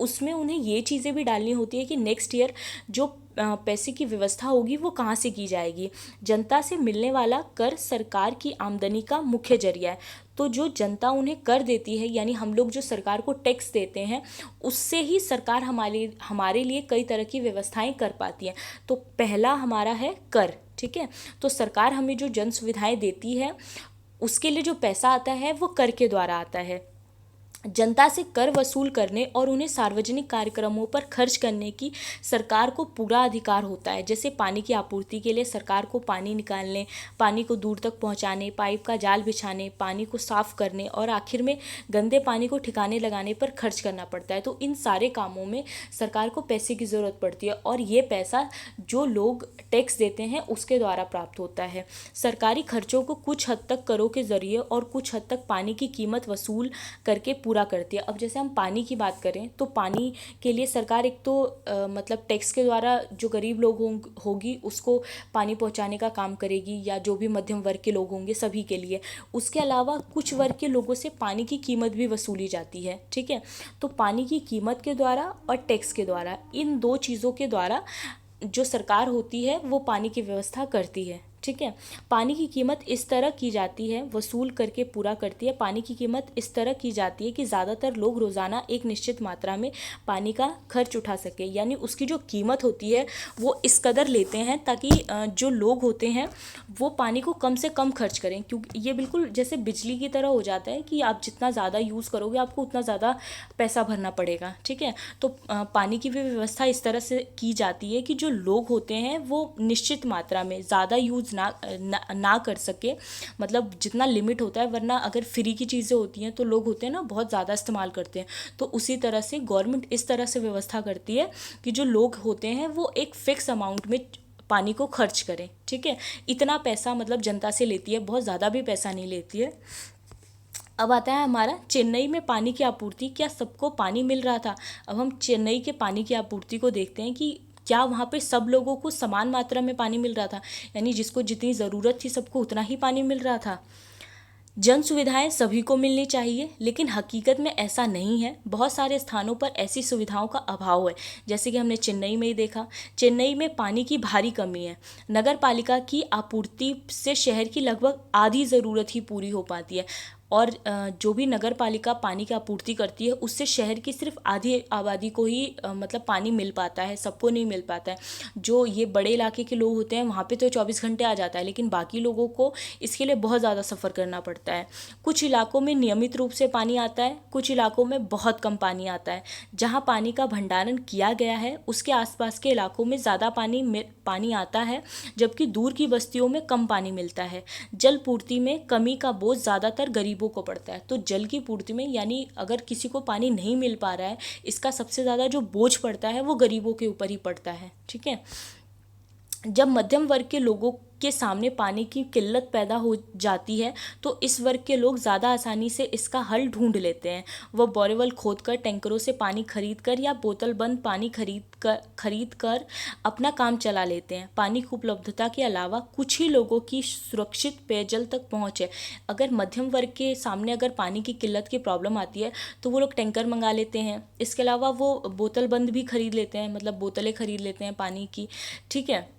Speaker 1: उसमें उन्हें ये चीज़ें भी डालनी होती है कि नेक्स्ट ईयर जो पैसे की व्यवस्था होगी वो कहाँ से की जाएगी। जनता से मिलने वाला कर सरकार की आमदनी का मुख्य जरिया है। तो जो जनता उन्हें कर देती है, यानी हम लोग जो सरकार को टैक्स देते हैं, उससे ही सरकार हमारे लिए कई तरह की व्यवस्थाएं कर पाती है। तो पहला हमारा है कर। ठीक है। तो सरकार हमें जो जन सुविधाएं देती है उसके लिए जो पैसा आता है वो कर के द्वारा आता है। जनता से कर वसूल करने और उन्हें सार्वजनिक कार्यक्रमों पर खर्च करने की सरकार को पूरा अधिकार होता है। जैसे पानी की आपूर्ति के लिए सरकार को पानी निकालने, पानी को दूर तक पहुंचाने, पाइप का जाल बिछाने, पानी को साफ करने और आखिर में गंदे पानी को ठिकाने लगाने पर खर्च करना पड़ता है। तो इन सारे कामों में सरकार को पैसे की ज़रूरत पड़ती है और ये पैसा जो लोग टैक्स देते हैं उसके द्वारा प्राप्त होता है। सरकारी खर्चों को कुछ हद तक करों के ज़रिए और कुछ हद तक पानी की कीमत वसूल करके पूरा करती है। अब जैसे हम पानी की बात करें तो पानी के लिए सरकार एक तो मतलब टैक्स के द्वारा जो गरीब लोग होगी उसको पानी पहुंचाने का काम करेगी, या जो भी मध्यम वर्ग के लोग होंगे सभी के लिए। उसके अलावा कुछ वर्ग के लोगों से पानी की कीमत भी वसूली जाती है। ठीक है। तो पानी की कीमत के द्वारा और टैक्स के द्वारा, इन दो चीज़ों के द्वारा जो सरकार होती है वो पानी की व्यवस्था करती है। ठीक है। पानी की कीमत इस तरह की जाती है, वसूल करके पूरा करती है। पानी की कीमत इस तरह की जाती है कि ज़्यादातर लोग रोज़ाना एक निश्चित मात्रा में पानी का खर्च उठा सके, यानी उसकी जो कीमत होती है वो इस कदर लेते हैं ताकि जो लोग होते हैं वो पानी को कम से कम खर्च करें। क्योंकि ये बिल्कुल जैसे बिजली की तरह हो जाता है कि आप जितना ज़्यादा यूज़ करोगे आपको उतना ज़्यादा पैसा भरना पड़ेगा। ठीक है। तो पानी की भी व्यवस्था इस तरह से की जाती है कि जो लोग होते हैं वो निश्चित मात्रा में ज़्यादा यूज़ ना कर सके, मतलब जितना लिमिट होता है। वरना अगर फ्री की चीज़ें होती हैं तो लोग होते हैं ना बहुत ज़्यादा इस्तेमाल करते हैं। तो उसी तरह से गवर्नमेंट इस तरह से व्यवस्था करती है कि जो लोग होते हैं वो एक फ़िक्स अमाउंट में पानी को खर्च करें। ठीक है, इतना पैसा मतलब जनता से लेती है, बहुत ज़्यादा भी पैसा नहीं लेती है। अब आता है हमारा चेन्नई में पानी की आपूर्ति, क्या सबको पानी मिल रहा था? अब हम चेन्नई के पानी की आपूर्ति को देखते हैं कि क्या वहाँ पे सब लोगों को समान मात्रा में पानी मिल रहा था, यानी जिसको जितनी ज़रूरत थी सबको उतना ही पानी मिल रहा था। जन सुविधाएं सभी को मिलनी चाहिए, लेकिन हकीकत में ऐसा नहीं है। बहुत सारे स्थानों पर ऐसी सुविधाओं का अभाव है, जैसे कि हमने चेन्नई में ही देखा। चेन्नई में पानी की भारी कमी है। नगर पालिका की आपूर्ति से शहर की लगभग आधी ज़रूरत ही पूरी हो पाती है, और जो भी नगर पालिका पानी की आपूर्ति करती है उससे शहर की सिर्फ आधी आबादी को ही मतलब पानी मिल पाता है, सबको नहीं मिल पाता है। जो ये बड़े इलाके के लोग होते हैं वहाँ पे तो 24 घंटे आ जाता है, लेकिन बाकी लोगों को इसके लिए बहुत ज़्यादा सफ़र करना पड़ता है। कुछ इलाकों में नियमित रूप से पानी आता है, कुछ इलाकों में बहुत कम पानी आता है। जहाँ पानी का भंडारण किया गया है उसके आसपास के इलाकों में ज़्यादा पानी आता है, जबकि दूर की बस्तियों में कम पानी मिलता है। जल पूर्ति में कमी का बोझ ज़्यादातर गरीबों को पड़ता है। तो जल की पूर्ति में यानी अगर किसी को पानी नहीं मिल पा रहा है, इसका सबसे ज़्यादा जो बोझ पड़ता है वो गरीबों के ऊपर ही पड़ता है। ठीक है, जब मध्यम वर्ग के लोगों के सामने पानी की किल्लत पैदा हो जाती है तो इस वर्ग के लोग ज़्यादा आसानी से इसका हल ढूंढ लेते हैं। वह बोरवेल खोदकर टैंकरों से पानी खरीद कर या बोतल बंद पानी खरीद कर अपना काम चला लेते हैं। पानी की उपलब्धता के अलावा कुछ ही लोगों की सुरक्षित पेयजल तक पहुँच है। अगर मध्यम वर्ग के सामने अगर पानी की किल्लत की प्रॉब्लम आती है तो वो लोग टैंकर मंगा लेते हैं। इसके अलावा वो बोतल बंद भी खरीद लेते हैं, मतलब बोतलें खरीद लेते हैं पानी की। ठीक है,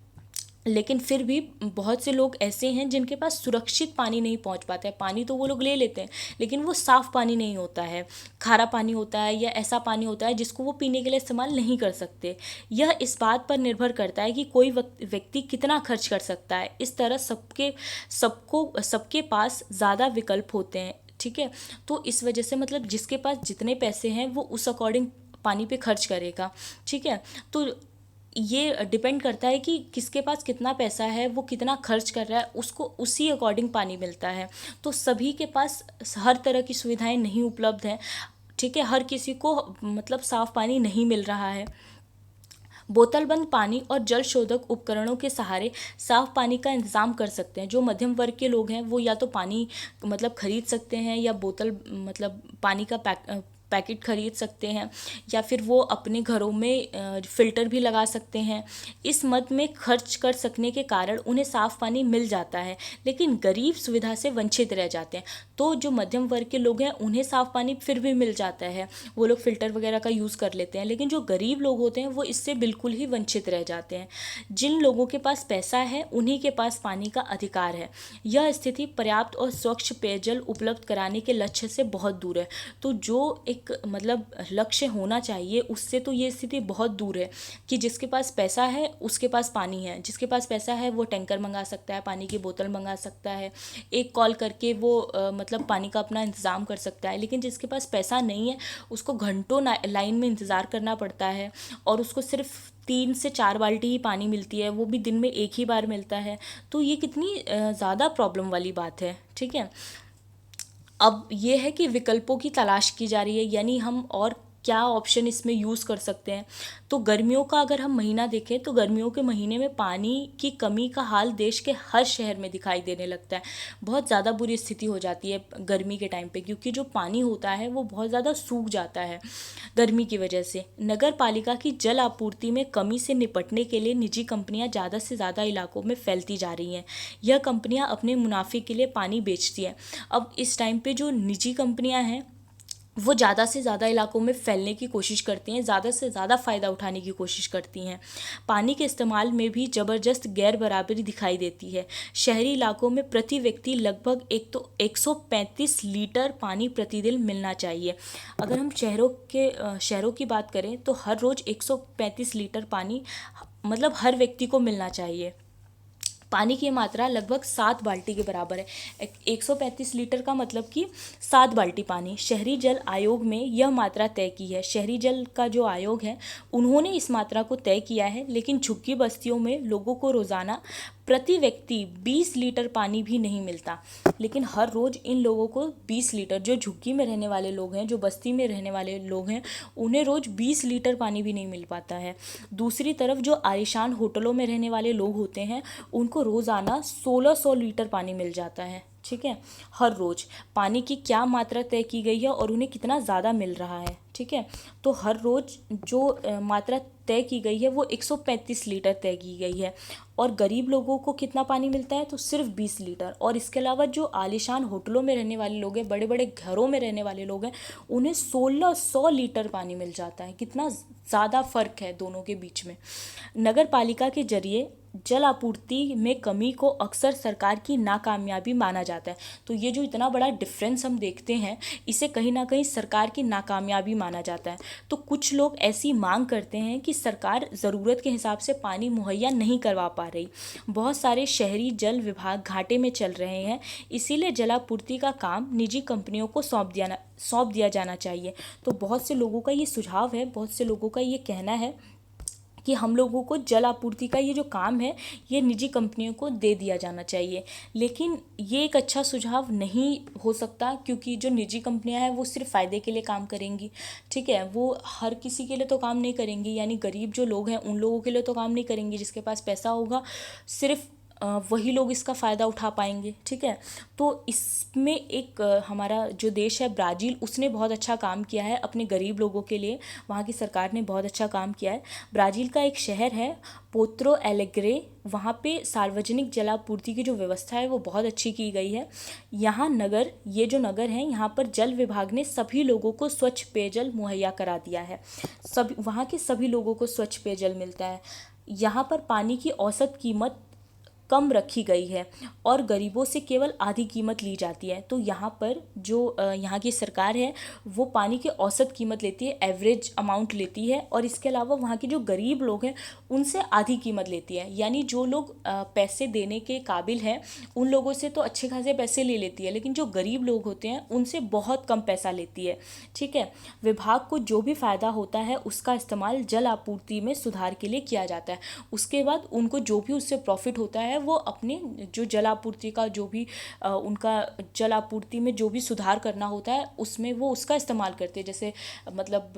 Speaker 1: लेकिन फिर भी बहुत से लोग ऐसे हैं जिनके पास सुरक्षित पानी नहीं पहुंच पाता है। पानी तो वो लोग ले लेते हैं, लेकिन वो साफ़ पानी नहीं होता है, खारा पानी होता है या ऐसा पानी होता है जिसको वो पीने के लिए इस्तेमाल नहीं कर सकते। यह इस बात पर निर्भर करता है कि कोई व्यक्ति कितना खर्च कर सकता है। इस तरह सबके पास ज़्यादा विकल्प होते हैं। ठीक है, तो इस वजह से मतलब जिसके पास जितने पैसे हैं वो उस अकॉर्डिंग पानी पे खर्च करेगा। ठीक है, तो ये डिपेंड करता है कि किसके पास कितना पैसा है, वो कितना खर्च कर रहा है, उसको उसी अकॉर्डिंग पानी मिलता है। तो सभी के पास हर तरह की सुविधाएं नहीं उपलब्ध हैं। ठीक है, हर किसी को मतलब साफ़ पानी नहीं मिल रहा है। बोतल बंद पानी और जल शोधक उपकरणों के सहारे साफ पानी का इंतज़ाम कर सकते हैं। जो मध्यम वर्ग के लोग हैं वो या तो पानी मतलब खरीद सकते हैं या बोतल मतलब पानी का पैकेट खरीद सकते हैं, या फिर वो अपने घरों में फ़िल्टर भी लगा सकते हैं। इस मद में खर्च कर सकने के कारण उन्हें साफ़ पानी मिल जाता है, लेकिन गरीब सुविधा से वंचित रह जाते हैं। तो जो मध्यम वर्ग के लोग हैं उन्हें साफ़ पानी फिर भी मिल जाता है, वो लोग फ़िल्टर वगैरह का यूज़ कर लेते हैं, लेकिन जो गरीब लोग होते हैं वो इससे बिल्कुल ही वंचित रह जाते हैं। जिन लोगों के पास पैसा है उन्हीं के पास पानी का अधिकार है। यह स्थिति पर्याप्त और स्वच्छ पेयजल उपलब्ध कराने के लक्ष्य से बहुत दूर है। तो जो एक मतलब लक्ष्य होना चाहिए उससे तो ये स्थिति बहुत दूर है कि जिसके पास पैसा है उसके पास पानी है। जिसके पास पैसा है वो टैंकर मंगा सकता है, पानी की बोतल मंगा सकता है, एक कॉल करके वो मतलब पानी का अपना इंतज़ाम कर सकता है। लेकिन जिसके पास पैसा नहीं है उसको घंटों लाइन में इंतज़ार करना पड़ता है और उसको सिर्फ 3 से 4 बाल्टी ही पानी मिलती है, वो भी दिन में एक ही बार मिलता है। तो ये कितनी ज़्यादा प्रॉब्लम वाली बात है। ठीक है, अब ये है कि विकल्पों की तलाश की जा रही है, यानी हम और क्या ऑप्शन इसमें यूज़ कर सकते हैं। तो गर्मियों का अगर हम महीना देखें तो गर्मियों के महीने में पानी की कमी का हाल देश के हर शहर में दिखाई देने लगता है। बहुत ज़्यादा बुरी स्थिति हो जाती है गर्मी के टाइम पे, क्योंकि जो पानी होता है वो बहुत ज़्यादा सूख जाता है गर्मी की वजह से। नगर पालिका की जल आपूर्ति में कमी से निपटने के लिए निजी कंपनियां ज़्यादा से ज़्यादा इलाकों में फैलती जा रही हैं। यह कंपनियां अपने मुनाफे के लिए पानी बेचती हैं। अब इस टाइम पे जो निजी कंपनियां हैं वो ज़्यादा से ज़्यादा इलाकों में फैलने की कोशिश करती हैं, ज़्यादा से ज़्यादा फ़ायदा उठाने की कोशिश करती हैं। पानी के इस्तेमाल में भी ज़बरदस्त गैर बराबरी दिखाई देती है। शहरी इलाकों में प्रति व्यक्ति लगभग 135 लीटर पानी प्रतिदिन मिलना चाहिए। अगर हम शहरों की बात करें तो हर रोज़ 135 लीटर पानी मतलब हर व्यक्ति को मिलना चाहिए। पानी की मात्रा लगभग 7 बाल्टी के बराबर है। 135 लीटर का मतलब कि 7 बाल्टी पानी। शहरी जल आयोग में यह मात्रा तय की है। शहरी जल का जो आयोग है उन्होंने इस मात्रा को तय किया है, लेकिन झुग्गी बस्तियों में लोगों को रोज़ाना प्रति व्यक्ति 20 लीटर पानी भी नहीं मिलता। लेकिन हर रोज़ इन लोगों को 20 लीटर, जो झुग्गी में रहने वाले लोग हैं, जो बस्ती में रहने वाले लोग हैं, उन्हें रोज़ 20 लीटर पानी भी नहीं मिल पाता है। दूसरी तरफ जो आलीशान होटलों में रहने वाले लोग होते हैं, उनको रोज़ाना 1600 लीटर पानी मिल जाता है। ठीक है, हर रोज़ पानी की क्या मात्रा तय की गई है और उन्हें कितना ज़्यादा मिल रहा है। ठीक है, तो हर रोज़ जो मात्रा तय की गई है वो 135 लीटर तय की गई है। और गरीब लोगों को कितना पानी मिलता है, तो सिर्फ 20 लीटर। और इसके अलावा जो आलीशान होटलों में रहने वाले लोग हैं, बड़े बड़े घरों में रहने वाले लोग हैं, उन्हें 1600 लीटर पानी मिल जाता है। कितना ज़्यादा फ़र्क है दोनों के बीच में। नगर पालिका के जरिए जल आपूर्ति में कमी को अक्सर सरकार की नाकामयाबी माना जाता है। तो ये जो इतना बड़ा डिफरेंस हम देखते हैं, इसे कहीं ना कहीं सरकार की नाकामयाबी माना जाता है। तो कुछ लोग ऐसी मांग करते हैं कि सरकार ज़रूरत के हिसाब से पानी मुहैया नहीं करवा पा रही। बहुत सारे शहरी जल विभाग घाटे में चल रहे हैं, इसीलिए जलापूर्ति का काम निजी कंपनियों को सौंप दिया जाना चाहिए। तो बहुत से लोगों का ये सुझाव है, बहुत से लोगों का ये कहना है कि हम लोगों को जल आपूर्ति का ये जो काम है, ये निजी कंपनियों को दे दिया जाना चाहिए। लेकिन ये एक अच्छा सुझाव नहीं हो सकता, क्योंकि जो निजी कंपनियां हैं वो सिर्फ फ़ायदे के लिए काम करेंगी। ठीक है, वो हर किसी के लिए तो काम नहीं करेंगी, यानी गरीब जो लोग हैं उन लोगों के लिए तो काम नहीं करेंगी। जिसके पास पैसा होगा सिर्फ वही लोग इसका फ़ायदा उठा पाएंगे। ठीक है, तो इसमें एक हमारा जो देश है ब्राज़ील, उसने बहुत अच्छा काम किया है अपने गरीब लोगों के लिए। वहाँ की सरकार ने बहुत अच्छा काम किया है। ब्राज़ील का एक शहर है पोर्तो एलेग्रे, वहाँ पे सार्वजनिक जलापूर्ति की जो व्यवस्था है वो बहुत अच्छी की गई है। यहाँ ये जो नगर है, यहाँ पर जल विभाग ने सभी लोगों को स्वच्छ पेयजल मुहैया करा दिया है। वहाँ के सभी लोगों को स्वच्छ पेयजल मिलता है। यहाँ पर पानी की औसत कीमत कम रखी गई है और गरीबों से केवल आधी कीमत ली जाती है। तो यहाँ पर जो यहाँ की सरकार है वो पानी की औसत कीमत लेती है, एवरेज अमाउंट लेती है। और इसके अलावा वहाँ के जो गरीब लोग हैं उनसे आधी कीमत लेती है। यानी जो लोग पैसे देने के काबिल हैं उन लोगों से तो अच्छे खासे पैसे ले लेती है, लेकिन जो गरीब लोग होते हैं उनसे बहुत कम पैसा लेती है। ठीक है, विभाग को जो भी फ़ायदा होता है उसका इस्तेमाल जल आपूर्ति में सुधार के लिए किया जाता है। उसके बाद उनको जो भी उससे प्रॉफिट होता है वो अपने जो जलापूर्ति का जो भी उनका जलापूर्ति में जो भी सुधार करना होता है उसमें वो उसका इस्तेमाल करते हैं। जैसे मतलब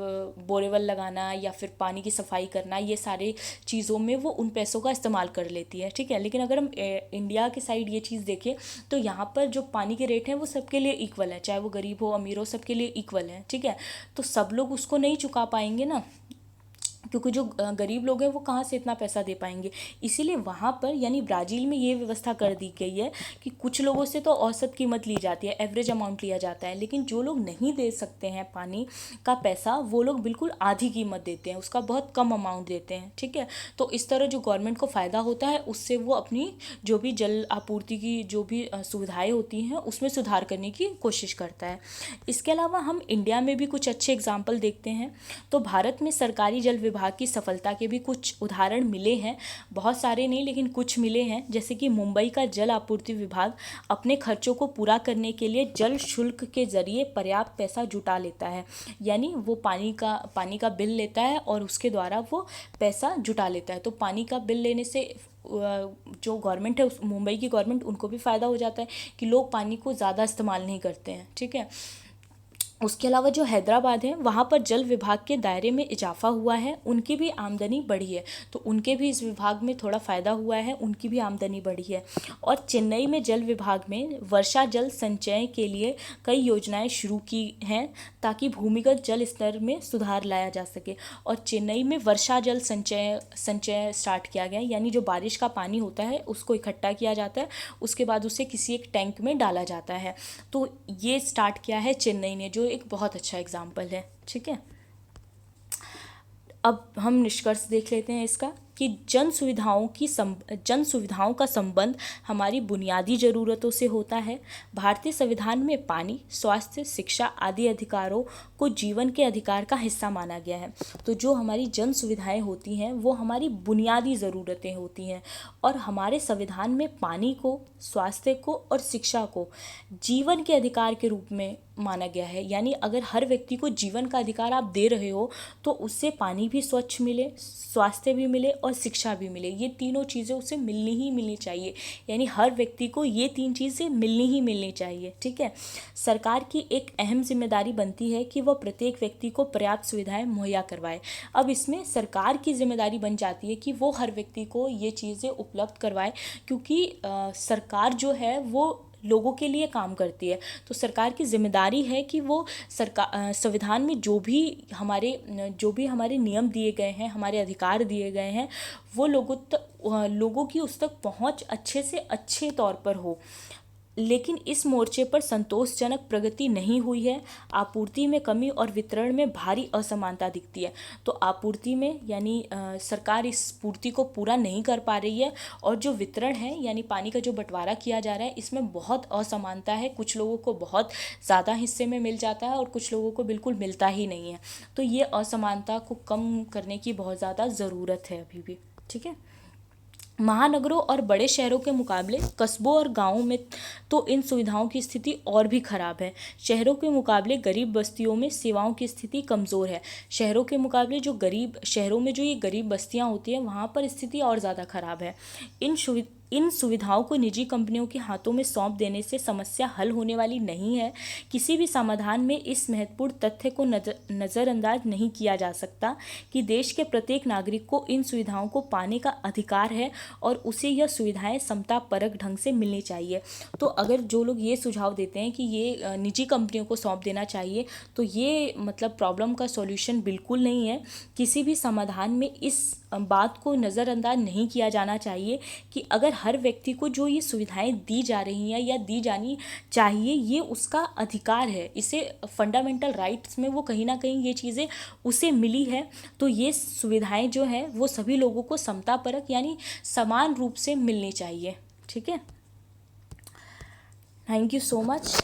Speaker 1: बोरेवल लगाना या फिर पानी की सफाई करना, ये सारे चीज़ों में वो उन पैसों का इस्तेमाल कर लेती है। ठीक है, लेकिन अगर हम इंडिया के साइड ये चीज़ देखें तो यहाँ पर जो पानी के रेट हैं वो सबके लिए इक्वल है, चाहे वो गरीब हो अमीर हो, सबके लिए इक्वल है। ठीक है, तो सब लोग उसको नहीं चुका पाएंगे ना, क्योंकि जो गरीब लोग हैं वो कहाँ से इतना पैसा दे पाएंगे। इसीलिए वहाँ पर यानी ब्राज़ील में ये व्यवस्था कर दी गई है कि कुछ लोगों से तो औसत कीमत ली जाती है, एवरेज अमाउंट लिया जाता है, लेकिन जो लोग नहीं दे सकते हैं पानी का पैसा वो लोग बिल्कुल आधी कीमत देते हैं, उसका बहुत कम अमाउंट देते हैं। ठीक है, तो इस तरह जो गवर्नमेंट को फ़ायदा होता है उससे वो अपनी जो भी जल आपूर्ति की जो भी सुविधाएँ होती हैं उसमें सुधार करने की कोशिश करता है। इसके अलावा हम इंडिया में भी कुछ अच्छे एग्जाम्पल देखते हैं। तो भारत में सरकारी जल विभाग की सफलता के भी कुछ उदाहरण मिले हैं, बहुत सारे नहीं लेकिन कुछ मिले हैं। जैसे कि मुंबई का जल आपूर्ति विभाग अपने खर्चों को पूरा करने के लिए जल शुल्क के जरिए पर्याप्त पैसा जुटा लेता है। यानी वो पानी का बिल लेता है और उसके द्वारा वो पैसा जुटा लेता है। तो पानी का बिल लेने से जो गवर्नमेंट है उस मुंबई की गवर्नमेंट, उनको भी फ़ायदा हो जाता है कि लोग पानी को ज़्यादा इस्तेमाल नहीं करते हैं। ठीक है, उसके अलावा जो हैदराबाद है वहाँ पर जल विभाग के दायरे में इजाफा हुआ है, उनकी भी आमदनी बढ़ी है। तो उनके भी इस विभाग में थोड़ा फ़ायदा हुआ है, उनकी भी आमदनी बढ़ी है। और चेन्नई में जल विभाग में वर्षा जल संचय के लिए कई योजनाएं शुरू की हैं ताकि भूमिगत जल स्तर में सुधार लाया जा सके। और चेन्नई में वर्षा जल संचय स्टार्ट किया गया, यानी जो बारिश का पानी होता है उसको इकट्ठा किया जाता है, उसके बाद उसे किसी एक टैंक में डाला जाता है। तो ये स्टार्ट किया है चेन्नई ने, जो एक बहुत अच्छा एग्जाम्पल है। ठीक है, अब हम निष्कर्ष देख लेते हैं इसका कि जन सुविधाओं का संबंध हमारी बुनियादी ज़रूरतों से होता है। भारतीय संविधान में पानी, स्वास्थ्य, शिक्षा आदि अधिकारों को जीवन के अधिकार का हिस्सा माना गया है। तो जो हमारी जन सुविधाएं होती हैं वो हमारी बुनियादी ज़रूरतें होती हैं, और हमारे संविधान में पानी को, स्वास्थ्य को और शिक्षा को जीवन के अधिकार के रूप में माना गया है। यानी अगर हर व्यक्ति को जीवन का अधिकार आप दे रहे हो तो उससे पानी भी स्वच्छ मिले, स्वास्थ्य भी मिले और शिक्षा भी मिले। ये तीनों चीज़ें उसे मिलनी ही मिलनी चाहिए। यानी हर व्यक्ति को ये तीन चीज़ें मिलनी ही मिलनी चाहिए। ठीक है। सरकार की एक अहम जिम्मेदारी बनती है कि वह प्रत्येक व्यक्ति को पर्याप्त सुविधाएं मुहैया करवाए। अब इसमें सरकार की जिम्मेदारी बन जाती है कि वो हर व्यक्ति को ये चीज़ें उपलब्ध करवाए, क्योंकि सरकार जो है वो लोगों के लिए काम करती है। तो सरकार की जिम्मेदारी है कि वो संविधान में जो भी हमारे नियम दिए गए हैं, हमारे अधिकार दिए गए हैं, वो लोगों की उस तक पहुंच अच्छे से अच्छे तौर पर हो। लेकिन इस मोर्चे पर संतोषजनक प्रगति नहीं हुई है। आपूर्ति में कमी और वितरण में भारी असमानता दिखती है। तो आपूर्ति में यानी सरकार इस पूर्ति को पूरा नहीं कर पा रही है, और जो वितरण है यानी पानी का जो बंटवारा किया जा रहा है, इसमें बहुत असमानता है। कुछ लोगों को बहुत ज़्यादा हिस्से में मिल जाता है और कुछ लोगों को बिल्कुल मिलता ही नहीं है। तो ये असमानता को कम करने की बहुत ज़्यादा ज़रूरत है अभी भी। ठीक है। महानगरों और बड़े शहरों के मुकाबले कस्बों और गांवों में तो इन सुविधाओं की स्थिति और भी खराब है। शहरों के मुकाबले गरीब बस्तियों में सेवाओं की स्थिति कमज़ोर है। शहरों में जो ये गरीब बस्तियां होती हैं, वहाँ पर स्थिति और ज़्यादा खराब है। इन सुविधाओं को निजी कंपनियों के हाथों में सौंप देने से समस्या हल होने वाली नहीं है। किसी भी समाधान में इस महत्वपूर्ण तथ्य को नज़रअंदाज नहीं किया जा सकता कि देश के प्रत्येक नागरिक को इन सुविधाओं को पाने का अधिकार है और उसे यह सुविधाएं समतापरक ढंग से मिलनी चाहिए। तो अगर जो लोग ये सुझाव देते हैं कि ये निजी कंपनियों को सौंप देना चाहिए, तो ये मतलब प्रॉब्लम का सॉल्यूशन बिल्कुल नहीं है। किसी भी समाधान में इस बात को नज़रअंदाज नहीं किया जाना चाहिए कि अगर हर व्यक्ति को जो ये सुविधाएं दी जा रही हैं या दी जानी चाहिए, ये उसका अधिकार है, इसे फंडामेंटल राइट्स में वो कहीं ना कहीं ये चीज़ें उसे मिली है। तो ये सुविधाएं जो हैं वो सभी लोगों को समतापरक यानी समान रूप से मिलनी चाहिए। ठीक है। Thank you so much.